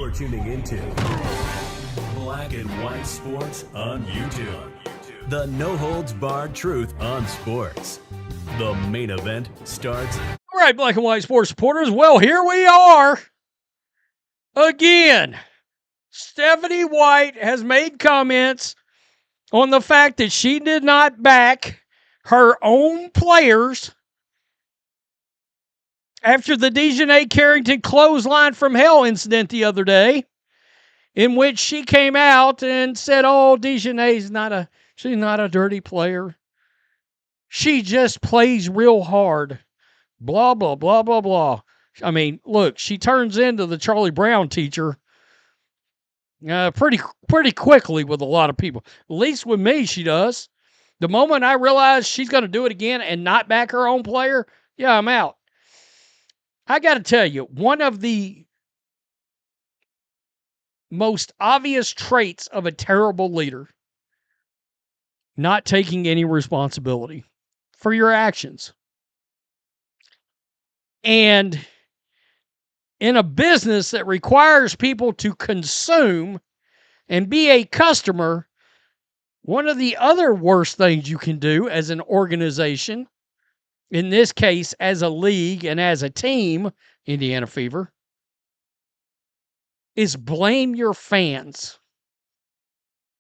You're tuning into Black and White Sports on YouTube. The no-holds-barred truth on sports. The main event starts. All right, Black and White Sports supporters. Well, here we are again. Stephanie White has made comments on the fact that she did not back her own players after the Dijonai Carrington clothesline from hell incident the other day, in which she came out and said, "Oh, Dijonai's she's not a dirty player. She just plays real hard. Blah, blah, blah, blah, blah." I mean, look, she turns into the Charlie Brown teacher pretty quickly with a lot of people. At least with me, she does. The moment I realize she's going to do it again and not back her own player, yeah, I'm out. I got to tell you, one of the most obvious traits of a terrible leader, not taking any responsibility for your actions. And in a business that requires people to consume and be a customer, one of the other worst things you can do as an organization, in this case as a league and as a team, Indiana Fever, is blame your fans.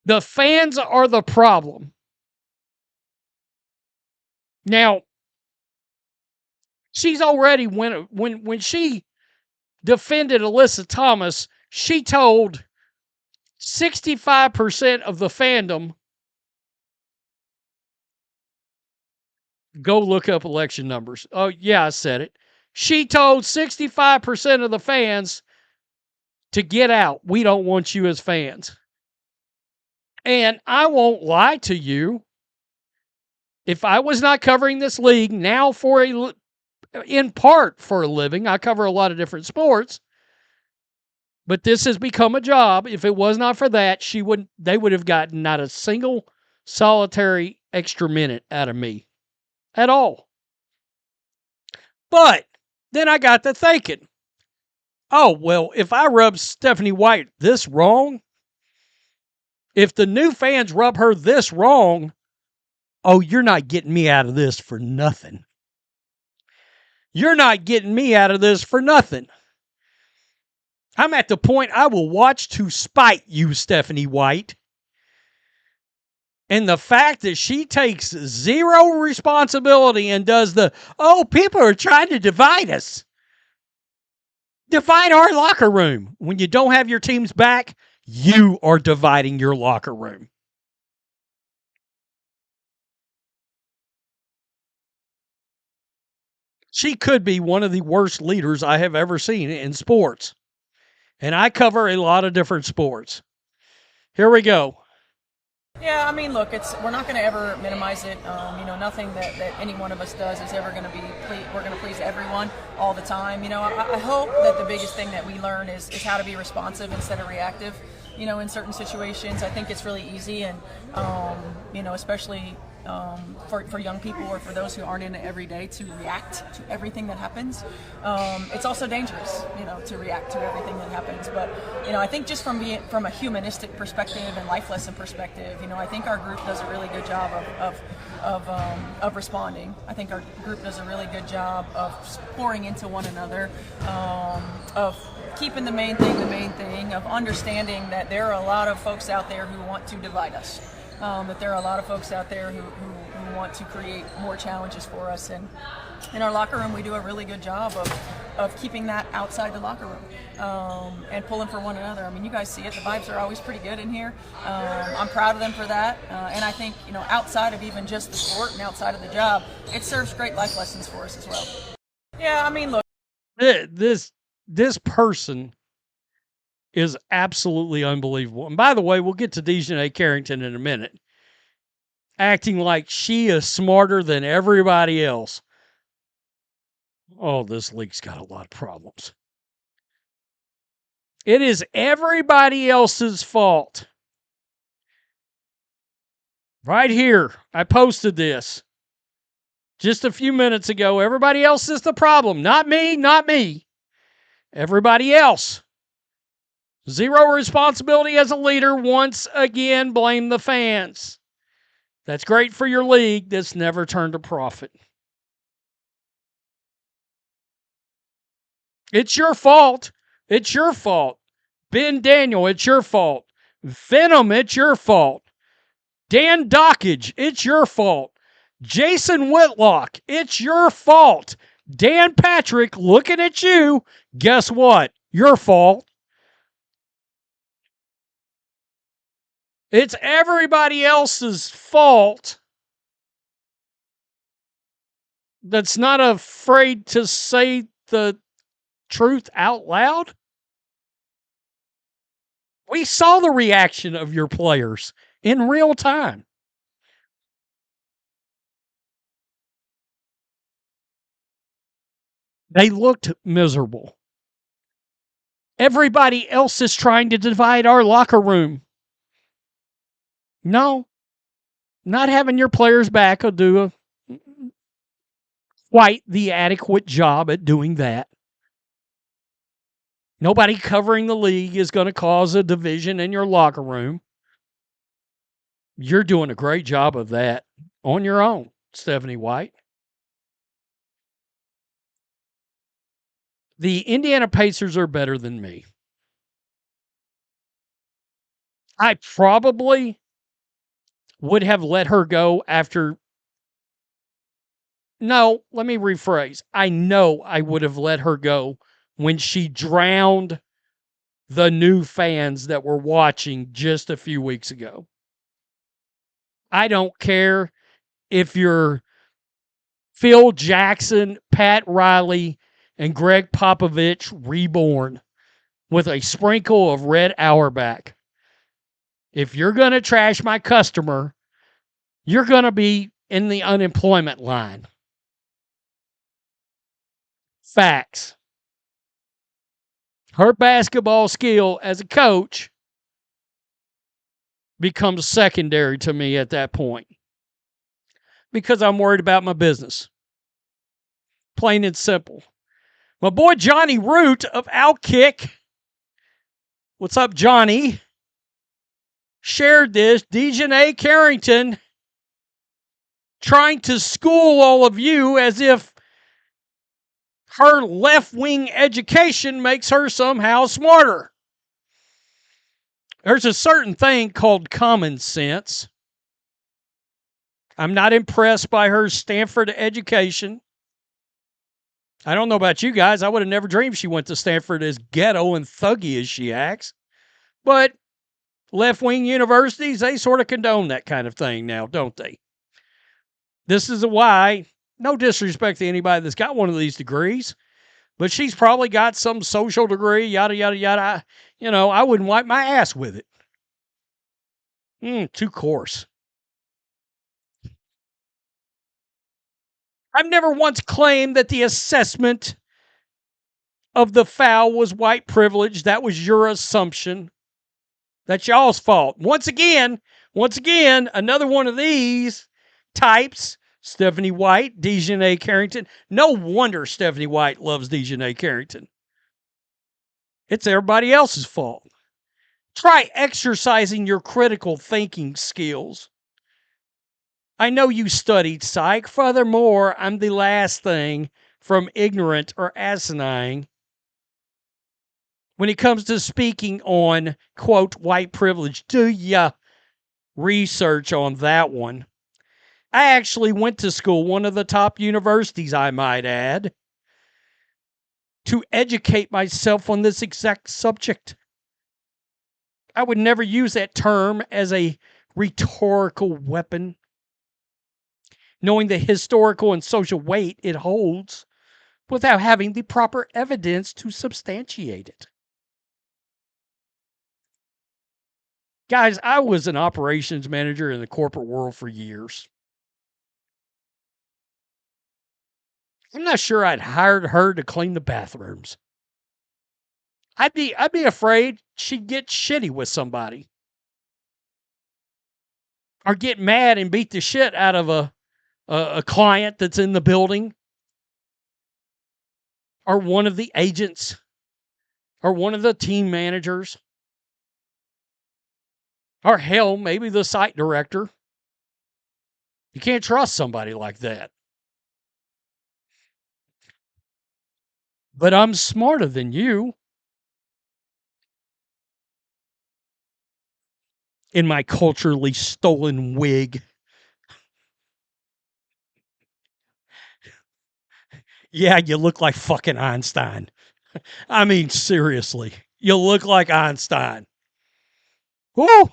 The fans are the problem. Now, she's already, when she defended Alyssa Thomas, she told 65% of the fandom, go look up election numbers. Oh, yeah, I said it. She told 65% of the fans to get out. We don't want you as fans. And I won't lie to you. If I was not covering this league now in part for a living, I cover a lot of different sports, but this has become a job. If it was not for that, they would have gotten not a single solitary extra minute out of me at all. But then I got to thinking, oh, well, if I rub Stephanie White this wrong, if the new fans rub her this wrong, oh, you're not getting me out of this for nothing. You're not getting me out of this for nothing. I'm at the point I will watch to spite you, Stephanie White. And the fact that she takes zero responsibility and does people are trying to divide us. Divide our locker room. When you don't have your teams back, you are dividing your locker room. She could be one of the worst leaders I have ever seen in sports. And I cover a lot of different sports. Here we go. Yeah, I mean, look, we're not going to ever minimize it. Nothing that any one of us does is ever going to be, we're going to please everyone all the time. I hope that the biggest thing that we learn is how to be responsive instead of reactive, in certain situations. I think it's really easy and, especially for young people or for those who aren't in it every day to react to everything that happens. It's also dangerous, to react to everything that happens. But, I think just from a humanistic perspective and life lesson perspective, I think our group does a really good job of responding. I think our group does a really good job of pouring into one another, of keeping the main thing, of understanding that there are a lot of folks out there who want to divide us. That there are a lot of folks out there who want to create more challenges for us. And in our locker room, we do a really good job of keeping that outside the locker room and pulling for one another. I mean, you guys see it. The vibes are always pretty good in here. I'm proud of them for that. And I think, outside of even just the sport and outside of the job, it serves great life lessons for us as well. Yeah, I mean, look. This person is absolutely unbelievable. And by the way, we'll get to Dijonai Carrington in a minute. Acting like she is smarter than everybody else. Oh, this league's got a lot of problems. It is everybody else's fault. Right here, I posted this just a few minutes ago. Everybody else is the problem. Not me, not me. Everybody else. Zero responsibility as a leader. Once again, blame the fans. That's great for your league that's never turned a profit. It's your fault. It's your fault. Ben Daniel, it's your fault. Venom, it's your fault. Dan Dockage, it's your fault. Jason Whitlock, it's your fault. Dan Patrick, looking at you, guess what? Your fault. It's everybody else's fault that's not afraid to say the truth out loud. We saw the reaction of your players in real time. They looked miserable. Everybody else is trying to divide our locker room. No, not having your players back will do quite the adequate job at doing that. Nobody covering the league is going to cause a division in your locker room. You're doing a great job of that on your own, Stephanie White. The Indiana Pacers are better than me. I probably would have let her go after. No, let me rephrase. I know I would have let her go when she drowned the new fans that were watching just a few weeks ago. I don't care if you're Phil Jackson, Pat Riley, and Greg Popovich reborn with a sprinkle of Red Auerbach. If you're going to trash my customer, you're going to be in the unemployment line. Facts. Her basketball skill as a coach becomes secondary to me at that point because I'm worried about my business. Plain and simple. My boy Johnny Root of Outkick. What's up, Johnny? Shared this. DJ Carrington trying to school all of you as if her left-wing education makes her somehow smarter. There's a certain thing called common sense. I'm not impressed by her Stanford education. I don't know about you guys. I would have never dreamed she went to Stanford, as ghetto and thuggy as she acts. But left-wing universities, they sort of condone that kind of thing now, don't they? This is why, no disrespect to anybody that's got one of these degrees, but she's probably got some social degree, yada, yada, yada. You know, I wouldn't wipe my ass with it. Too coarse. I've never once claimed that the assessment of the foul was white privilege. That was your assumption. That's y'all's fault. Once again, another one of these types, Stephanie White, Dijonai Carrington. No wonder Stephanie White loves Dijonai Carrington. It's everybody else's fault. Try exercising your critical thinking skills. I know you studied psych. Furthermore, I'm the last thing from ignorant or asinine when it comes to speaking on, quote, white privilege. Do ya research on that one? I actually went to school, one of the top universities, I might add, to educate myself on this exact subject. I would never use that term as a rhetorical weapon, knowing the historical and social weight it holds without having the proper evidence to substantiate it. Guys, I was an operations manager in the corporate world for years. I'm not sure I'd hired her to clean the bathrooms. I'd be afraid she'd get shitty with somebody, or get mad and beat the shit out of a client that's in the building, or one of the agents, or one of the team managers. Or hell, maybe the site director. You can't trust somebody like that. But I'm smarter than you. In my culturally stolen wig. Yeah, you look like fucking Einstein. I mean, seriously. You look like Einstein. Woo!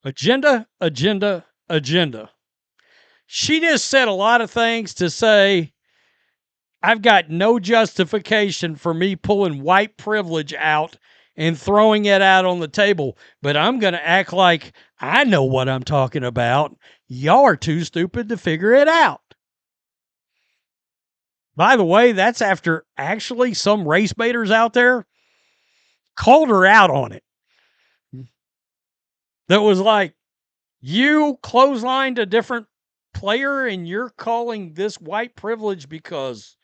Agenda, agenda, agenda. She just said a lot of things to say, I've got no justification for me pulling white privilege out and throwing it out on the table, but I'm going to act like I know what I'm talking about. Y'all are too stupid to figure it out. By the way, that's after actually some race baiters out there called her out on it. That was like, you clotheslined a different player and you're calling this white privilege because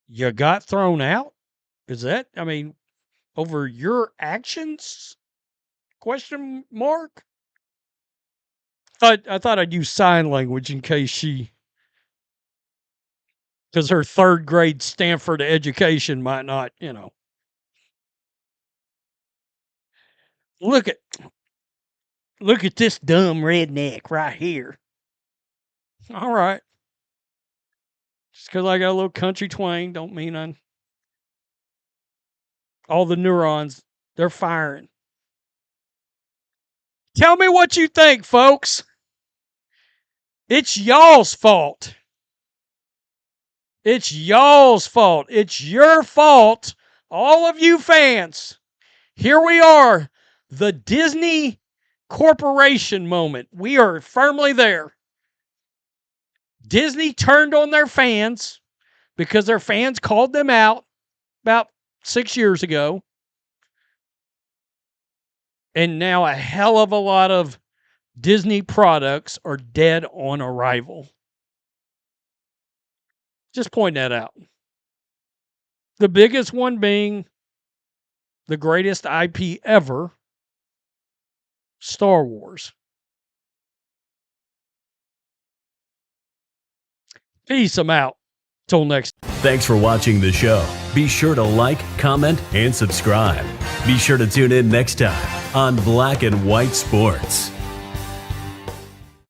you got thrown out? Is that, I mean, over your actions? Question mark? I thought I'd use sign language in case she, because her third grade Stanford education might not, you know. Look at this dumb redneck right here. All right. Just because I got a little country twang don't mean I'm all the neurons, they're firing. Tell me what you think, folks. It's y'all's fault. It's y'all's fault. It's your fault, all of you fans. Here we are, the Disney Corporation moment. We are firmly there. Disney turned on their fans because their fans called them out about 6 years ago. And now a hell of a lot of Disney products are dead on arrival. Just point that out. The biggest one being the greatest IP ever, Star Wars. Peace, I'm out. Till next. Thanks for watching the show. Be sure to like, comment, and subscribe. Be sure to tune in next time on Black and White Sports.